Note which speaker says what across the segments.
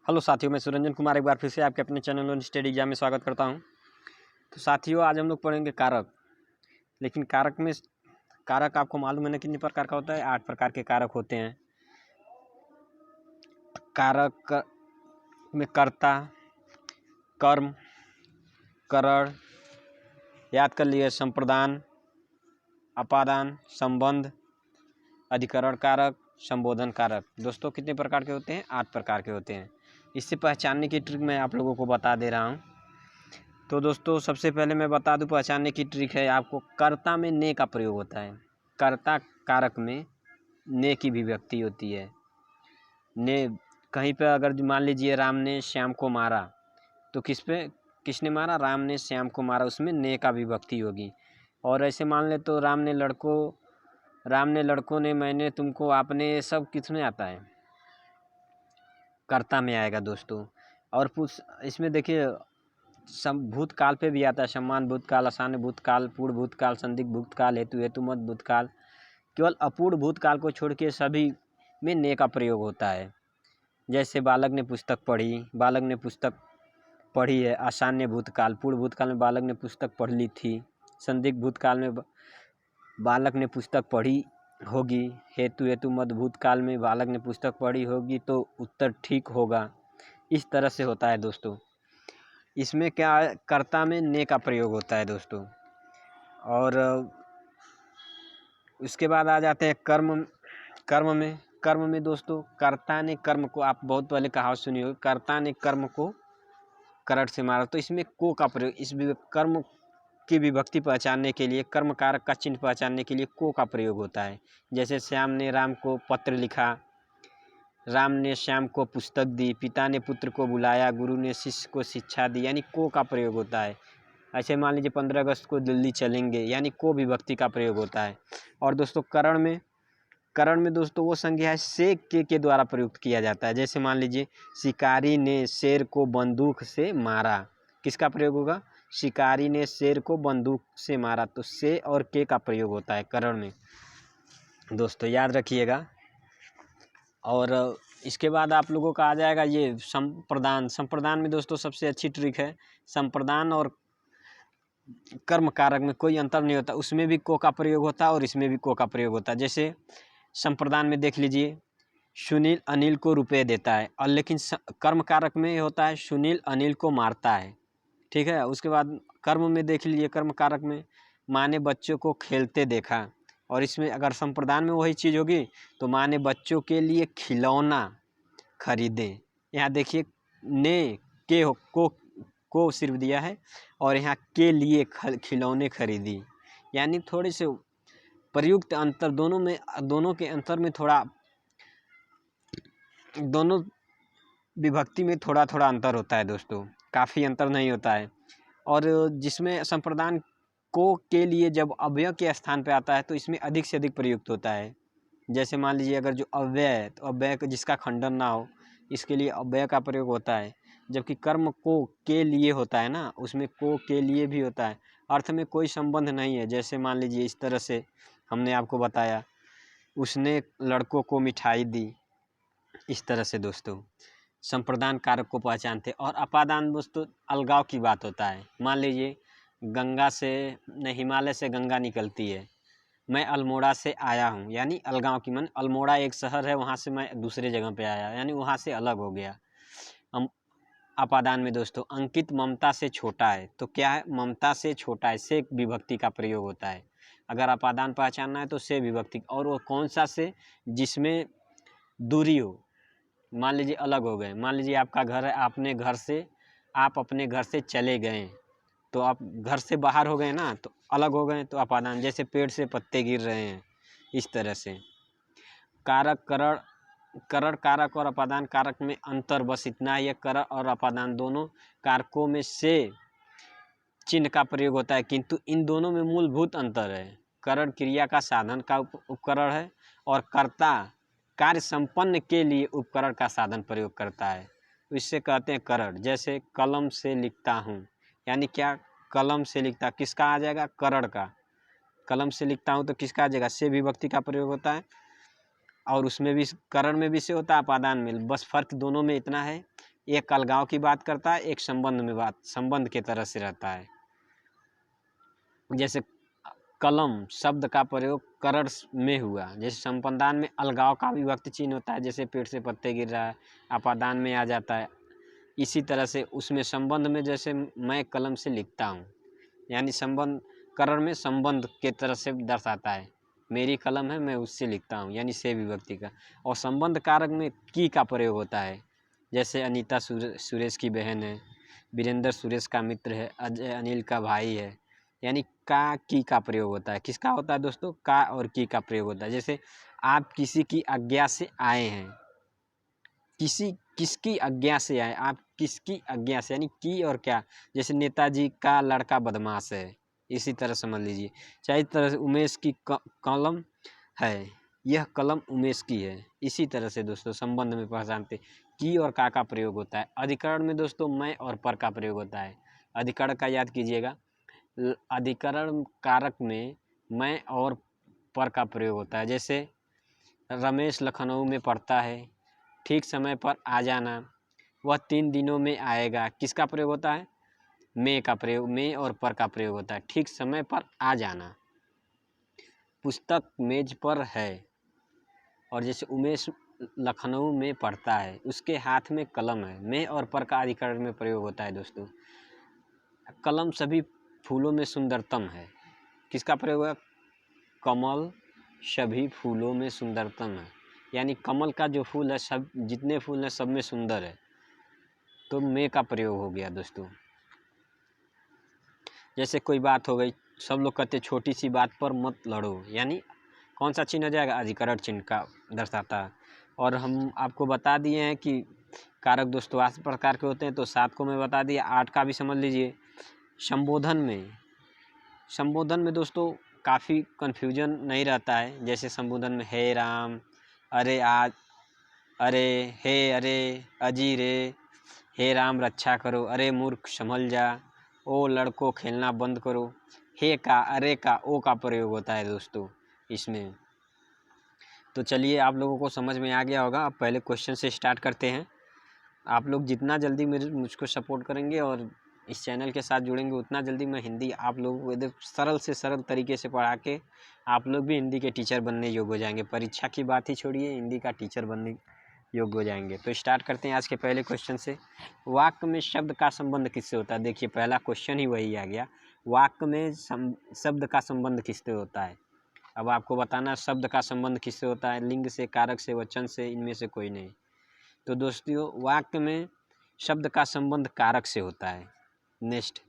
Speaker 1: Hello साथियों, मैं सुरंजन कुमार एक बार फिर से आपके अपने चैनल ऑन स्टडी एग्जाम में स्वागत करता हूं। तो साथियों, आज हम लोग पढ़ेंगे कारक। लेकिन कारक आपको मालूम है ना कितने प्रकार का होता है? 8 प्रकार के कारक होते हैं। कारक में कर्ता, कर्म, करण, याद कर लिए, संप्रदान, अपादान, संबंध, अधिकरण कारक, संबोधन कारक। दोस्तों कितने प्रकार के होते हैं? 8 प्रकार के होते हैं। इससे पहचानने की ट्रिक मैं आप लोगों को बता दे रहा हूँ। तो दोस्तों सबसे पहले मैं बता दूं, पहचानने की ट्रिक है आपको। कर्ता में ने का प्रयोग होता है। कर्ता कारक में ने की भी विभक्ति होती है। ने कहीं पे अगर मान लीजिए राम ने श्याम को मारा, तो किसने मारा? राम ने श्याम को मारा, उसमें ने का विभक्ति होगी। और ऐसे मान ले तो राम ने लड़कों ने, मैंने, तुमको, आपने, सब किसमें आता है? कर्ता में आएगा दोस्तों। और इसमें देखिए भूतकाल पे भी आता है। सम्मान भूतकाल, आसान्य भूतकाल, पूर्ण भूतकाल, संदिग्ध भूतकाल, हेतुमत भूतकाल। केवल अपूर्ण भूतकाल को छोड़ के सभी में ने का प्रयोग होता है। जैसे बालक ने पुस्तक पढ़ी है, आसान्य भूतकाल। पूर्ण भूतकाल में बालक ने पुस्तक पढ़ ली थी। संदिग्ध भूतकाल में बालक ने पुस्तक पढ़ी होगी। हेतुमत भूतकाल में बालक ने पुस्तक पढ़ी होगी तो उत्तर ठीक होगा। इस तरह से होता है दोस्तों। इसमें क्या है? कर्ता में ने का प्रयोग होता है दोस्तों। और उसके बाद आ जाते हैं कर्म में दोस्तों, कर्ता ने कर्म को, आप बहुत पहले कहावत सुनी होगी, कर्ता ने कर्म को करट से मारा। तो इसमें को का प्रयोग, इस कर्म की विभक्ति पहचानने के लिए, कर्म कारक का चिन्ह पहचानने के लिए को का प्रयोग होता है। जैसे श्याम ने राम को पत्र लिखा, राम ने श्याम को पुस्तक दी, पिता ने पुत्र को बुलाया, गुरु ने शिष्य को शिक्षा दी, यानी को का प्रयोग होता है। ऐसे मान लीजिए 15 अगस्त को दिल्ली चलेंगे, यानी को विभक्ति का प्रयोग होता है। और दोस्तों करण में दोस्तों वो संज्ञा है से के द्वारा प्रयुक्त किया जाता है। जैसे मान लीजिए शिकारी ने शेर को बंदूक से मारा, किसका प्रयोग होगा? शिकारी ने शेर को बंदूक से मारा। तो से और के का प्रयोग होता है करण में दोस्तों, याद रखिएगा। और इसके बाद आप लोगों का आ जाएगा ये संप्रदान में दोस्तों सबसे अच्छी ट्रिक है। संप्रदान और कर्म कारक में कोई अंतर नहीं होता, उसमें भी को का प्रयोग होता है और इसमें भी को का प्रयोग होता है। जैसे संप्रदान में देख लीजिए, सुनील अनिल को रुपए देता है, और लेकिन कर्म कारक में होता है सुनील अनिल को मारता है। ठीक है। उसके बाद कर्म में देख लीजिए, कर्म कारक में माँ ने बच्चों को खेलते देखा, और इसमें अगर संप्रदान में वही चीज़ होगी तो माँ ने बच्चों के लिए खिलौना खरीदे। यहाँ देखिए ने के को सिर्फ दिया है, और यहाँ के लिए खिलौने खरीदी, यानी थोड़े से प्रयुक्त अंतर, दोनों के अंतर में थोड़ा, दोनों विभक्ति में थोड़ा थोड़ा अंतर होता है दोस्तों, काफ़ी अंतर नहीं होता है। और जिसमें संप्रदान को के लिए जब अव्यय के स्थान पे आता है तो इसमें अधिक से अधिक प्रयुक्त होता है। जैसे मान लीजिए अगर जो अव्यय है तो अव्यय जिसका खंडन ना हो, इसके लिए अव्यय का प्रयोग होता है। जबकि कर्म को के लिए होता है ना, उसमें को के लिए भी होता है, अर्थ में कोई संबंध नहीं है। जैसे मान लीजिए इस तरह से हमने आपको बताया, उसने लड़कों को मिठाई दी। इस तरह से दोस्तों संप्रदान कारक को पहचानते। और अपादान दोस्तों अलगाव की बात होता है। मान लीजिए हिमालय से गंगा निकलती है, मैं अल्मोड़ा से आया हूँ, यानी अलगाव की, मन अल्मोड़ा एक शहर है, वहाँ से मैं दूसरे जगह पे आया, यानी वहाँ से अलग हो गया। अपादान में दोस्तों अंकित ममता से छोटा है, तो क्या है? ममता से छोटा है, से विभक्ति का प्रयोग होता है। अगर अपादान पहचानना है तो से विभक्ति, और वो कौन सा से? जिसमें दूरी हो। मान लीजिए अलग हो गए, मान लीजिए आपका घर है, आप अपने घर से चले गए, तो आप घर से बाहर हो गए ना, तो अलग हो गए, तो अपादान। जैसे पेड़ से पत्ते गिर रहे हैं, इस तरह से। कारक करण कारक और अपादान कारक में अंतर बस इतना ही है। करण और अपादान दोनों कारकों में से चिन्ह का प्रयोग होता है, किंतु इन दोनों में मूलभूत अंतर है। करण क्रिया का साधन का उपकरण है, और कर्ता कार्य संपन्न के लिए उपकरण का साधन प्रयोग करता है, तो इससे कहते हैं करण। जैसे कलम से लिखता हूँ, यानी क्या? कलम से लिखता, किसका आ जाएगा? करण का। कलम से लिखता हूँ तो किसका आ जाएगा? से विभक्ति का प्रयोग होता है, और उसमें भी करण में भी से होता है, अपादान में। बस फर्क दोनों में इतना है, एक अलगाव की बात करता है, एक संबंध के तरह से रहता है। जैसे कलम शब्द का प्रयोग करण में हुआ, जैसे संपदान में अलगाव का विभक्ति चिन्ह होता है, जैसे पेड़ से पत्ते गिर रहा है, अपादान में आ जाता है। इसी तरह से उसमें संबंध में जैसे मैं कलम से लिखता हूँ, यानी संबंध करण में संबंध के तरह से दर्शाता है, मेरी कलम है मैं उससे लिखता हूँ, यानी से विभक्ति का। और संबंध कारक में की का प्रयोग होता है, जैसे अनीता सुरेश की बहन है, वीरेंद्र सुरेश का मित्र है, अजय अनिल का भाई है, यानी का की का प्रयोग होता है। किसका होता है दोस्तों? का और की का प्रयोग होता है। जैसे आप किसी की आज्ञा से आए हैं, किसकी आज्ञा से आए, आप किसकी आज्ञा से, यानी की और क्या। जैसे नेताजी का लड़का बदमाश है, इसी तरह समझ लीजिए। चाहे तरह से उमेश की कलम है, यह कलम उमेश की है। इसी तरह से दोस्तों संबंध में पहचानते की और का प्रयोग होता है। अधिकरण में दोस्तों मैं और पर का प्रयोग होता है। अधिकरण का याद कीजिएगा, अधिकरण कारक में मैं और पर का प्रयोग होता है। जैसे रमेश लखनऊ में पढ़ता है, ठीक समय पर आ जाना, वह 3 दिनों में आएगा, किसका प्रयोग होता है? मैं का प्रयोग, मैं और पर का प्रयोग होता है। ठीक समय पर आ जाना, पुस्तक मेज पर है, और जैसे उमेश लखनऊ में पढ़ता है, उसके हाथ में कलम है, मैं और पर का अधिकरण में प्रयोग होता है दोस्तों। कलम सभी फूलों में सुंदरतम है, किसका प्रयोग है? कमल सभी फूलों में सुंदरतम है, यानी कमल का जो फूल है, सब जितने फूल हैं सब में सुंदर है, तो मैं का प्रयोग हो गया दोस्तों। जैसे कोई बात हो गई, सब लोग कहते छोटी सी बात पर मत लड़ो, यानी कौन सा चिन्ह हो जाएगा? अधिकरण चिन्ह का दर्शाता है। और हम आपको बता दिए हैं कि कारक दोस्तों 8 प्रकार के होते हैं, तो 7 को मैं बता दिया, 8 का भी समझ लीजिए। संबोधन में दोस्तों काफ़ी कन्फ्यूजन नहीं रहता है। जैसे संबोधन में हे राम, अरे आज, अरे हे, अरे अजी रे, हे राम रक्षा करो, अरे मूर्ख संभल जा, ओ लड़को खेलना बंद करो। हे का, अरे का, ओ का प्रयोग होता है दोस्तों इसमें। तो चलिए आप लोगों को समझ में आ गया होगा। अब पहले क्वेश्चन से स्टार्ट करते हैं। आप लोग जितना जल्दी मुझको सपोर्ट करेंगे और इस चैनल के साथ जुड़ेंगे, उतना जल्दी मैं हिंदी आप लोगों को एकदम सरल से सरल तरीके से पढ़ा के आप लोग भी हिंदी के टीचर बनने योग्य हो जाएंगे। परीक्षा की बात ही छोड़िए, हिंदी का टीचर बनने योग्य हो जाएंगे। तो स्टार्ट करते हैं आज के पहले क्वेश्चन से। वाक्य में शब्द का संबंध किससे होता है? देखिए पहला क्वेश्चन ही वही आ गया, वाक्य में शब्द का संबंध किससे होता है। अब आपको बताना शब्द का संबंध किससे होता है? लिंग से, कारक से, वचन से, इनमें से कोई नहीं। तो दोस्तों वाक्य में शब्द का संबंध कारक से होता है। नेक्स्ट,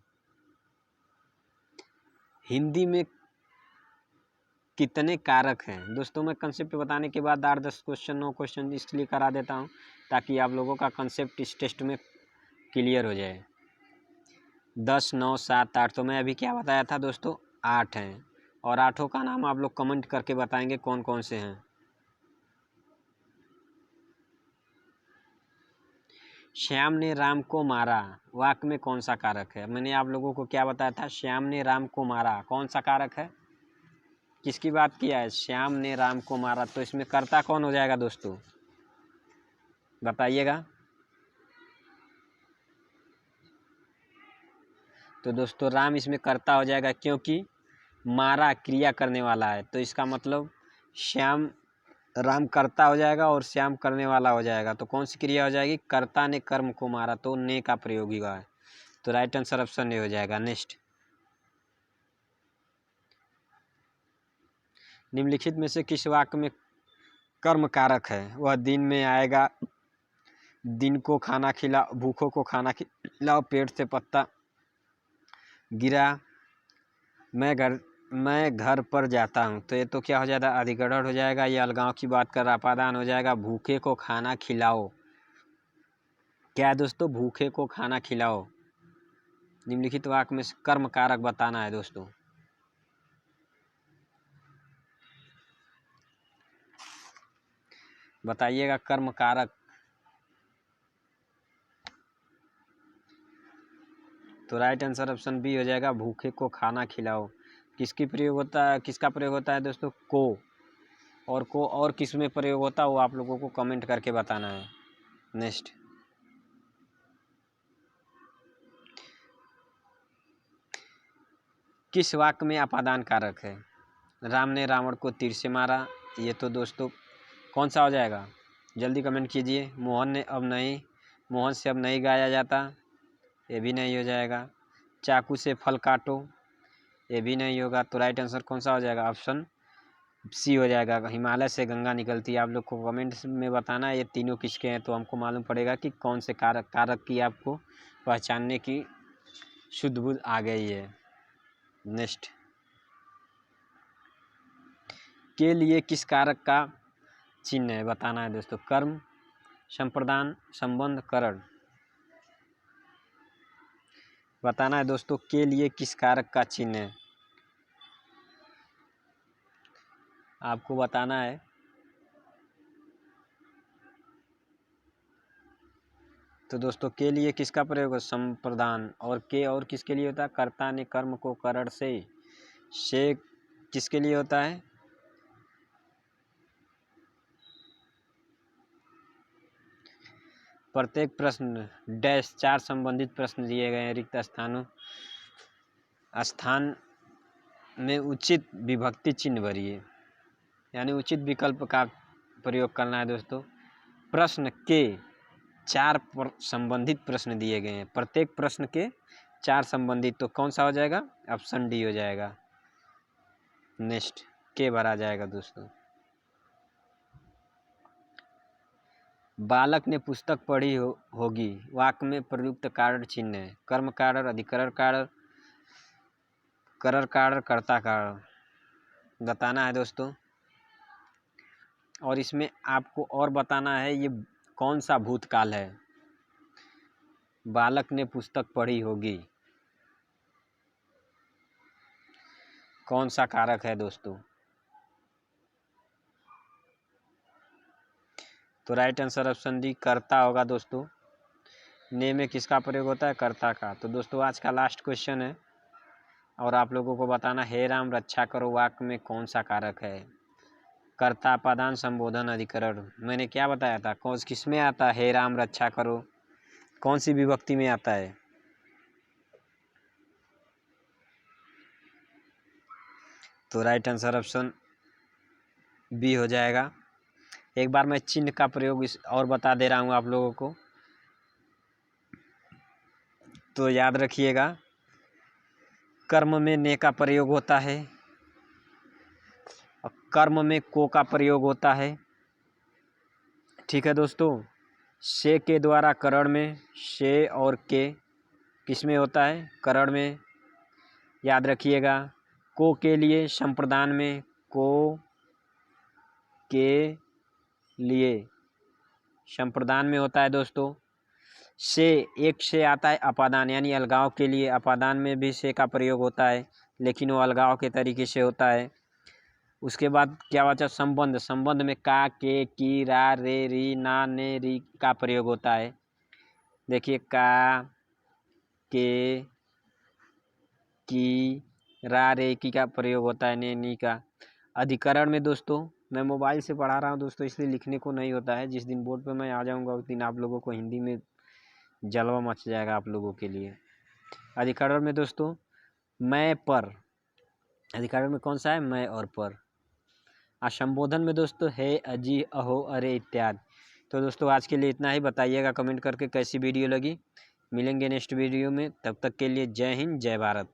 Speaker 1: हिंदी में कितने कारक हैं? दोस्तों मैं कंसेप्ट बताने के बाद 8-10 क्वेश्चन 9 क्वेश्चन इसलिए करा देता हूं ताकि आप लोगों का कंसेप्ट इस टेस्ट में क्लियर हो जाए। 10, 9, 7, 8, तो मैं अभी क्या बताया था दोस्तों? 8 हैं, और 8 का नाम आप लोग कमेंट करके बताएंगे कौन कौन से हैं। श्याम ने राम को मारा, वाक्य में कौन सा कारक है? मैंने आप लोगों को क्या बताया था? श्याम ने राम को मारा, कौन सा कारक है? किसकी बात किया है? श्याम ने राम को मारा, तो इसमें कर्ता कौन हो जाएगा दोस्तों? बताइएगा। तो दोस्तों राम इसमें कर्ता हो जाएगा, क्योंकि मारा क्रिया करने वाला है, तो इसका मतलब श्याम, राम कर्ता हो जाएगा और श्याम करने वाला हो जाएगा। तो कौन सी क्रिया हो जाएगी? कर्ता ने कर्म को मारा, तो ने का प्रयोग हुआ है, तो राइट आंसर ऑप्शन ने हो जाएगा। नेक्स्ट, निम्नलिखित में से किस वाक्य में कर्म कारक है? वह दिन में आएगा, दिन को खाना खिला, भूखों को खाना खिलाओ, पेड़ से पत्ता गिरा, मैं घर पर जाता हूँ, तो ये तो क्या हो जाएगा? अधिकरण हो जाएगा। ये अलगाव की बात कर रहा, अपादान हो जाएगा। भूखे को खाना खिलाओ, क्या है दोस्तों? भूखे को खाना खिलाओ। निम्नलिखित वाक्य में कर्म कारक बताना है दोस्तों। बताइएगा कर्म कारक। तो राइट आंसर ऑप्शन बी हो जाएगा, भूखे को खाना खिलाओ। किसकी प्रयोग होता है? किसका प्रयोग होता है दोस्तों? को और किस में प्रयोग होता है वो आप लोगों को कमेंट करके बताना है। नेक्स्ट, किस वाक्य में अपादान कारक है? राम ने रावण को तीर से मारा, ये तो दोस्तों कौन सा हो जाएगा? जल्दी कमेंट कीजिए। मोहन से अब नहीं गाया जाता, ये भी नहीं हो जाएगा। चाकू से फल काटो, ये भी नहीं होगा। तो राइट आंसर कौन सा हो जाएगा? ऑप्शन सी हो जाएगा। हिमालय से गंगा निकलती है। आप लोग को कमेंट्स में बताना है ये तीनों किसके हैं, तो हमको मालूम पड़ेगा कि कौन से कारक की आपको पहचानने की शुद्ध बुद्ध आ गई है। नेक्स्ट, के लिए किस कारक का चिन्ह है बताना है दोस्तों। कर्म, संप्रदान, संबंध, करण। बताना है दोस्तों के लिए किस कारक का चिन्ह है, आपको बताना है। तो दोस्तों के लिए किसका प्रयोग है? संप्रदान। और किसके लिए होता है? कर्ता ने कर्म को करण से किसके लिए होता है? प्रत्येक प्रश्न डैश 4 संबंधित प्रश्न दिए गए हैं। रिक्त स्थान में उचित विभक्ति चिन्ह भरिए, यानी उचित विकल्प का प्रयोग करना है दोस्तों। प्रश्न के 4 संबंधित प्रश्न दिए गए हैं, प्रत्येक प्रश्न के 4 संबंधित, तो कौन सा हो जाएगा? ऑप्शन डी हो जाएगा। नेक्स्ट, के भरा जाएगा दोस्तों। बालक ने पुस्तक पढ़ी होगी, वाक्य में प्रयुक्त कारण चिन्ह है। कर्म कारण, अधिकरण कारण, करण कारण, कर्ता कारण। बताना है दोस्तों। और इसमें आपको और बताना है ये कौन सा भूतकाल है। बालक ने पुस्तक पढ़ी होगी, कौन सा कारक है दोस्तों? तो राइट आंसर ऑप्शन डी कर्ता होगा दोस्तों। ने में किसका प्रयोग होता है? कर्ता का। तो दोस्तों आज का लास्ट क्वेश्चन है और आप लोगों को बताना, हे राम रक्षा करो वाक्य में कौन सा कारक है? कर्ता, अपादान, संबोधन, अधिकरण। मैंने क्या बताया था? किस में आता है हे राम रक्षा करो? कौन सी विभक्ति में आता है? तो राइट आंसर ऑप्शन बी हो जाएगा। एक बार मैं चिन्ह का प्रयोग और बता दे रहा हूँ आप लोगों को, तो याद रखिएगा। कर्म में ने का प्रयोग होता है और कर्म में को का प्रयोग होता है। ठीक है दोस्तों। से के द्वारा करण में, से और के किस में होता है? करण में। याद रखिएगा। को के लिए संप्रदान में, को के लिए संप्रदान में होता है दोस्तों। से एक से आता है अपादान, यानी अलगाव के लिए अपादान में भी से का प्रयोग होता है, लेकिन वो अलगाव के तरीके से होता है। उसके बाद क्या बचा? संबंध। संबंध में का, के, की, रा, रे, री, ना, ने, री का प्रयोग होता है। देखिए का, के, की, रा, रे की का प्रयोग होता है, ने, नी का। अधिकरण में दोस्तों मैं मोबाइल से पढ़ा रहा हूँ दोस्तों, इसलिए लिखने को नहीं होता है। जिस दिन बोर्ड पे मैं आ जाऊँगा उस दिन आप लोगों को हिंदी में जलवा मच जाएगा आप लोगों के लिए। अधिकरण में दोस्तों मैं पर, अधिकरण में कौन सा है? मैं और पर। संबोधन में दोस्तों है, अजी, अहो, अरे इत्यादि। तो दोस्तों आज के लिए इतना ही। बताइएगा कमेंट करके कैसी वीडियो लगी। मिलेंगे नेक्स्ट वीडियो में, तब तक के लिए जय हिंद, जय भारत।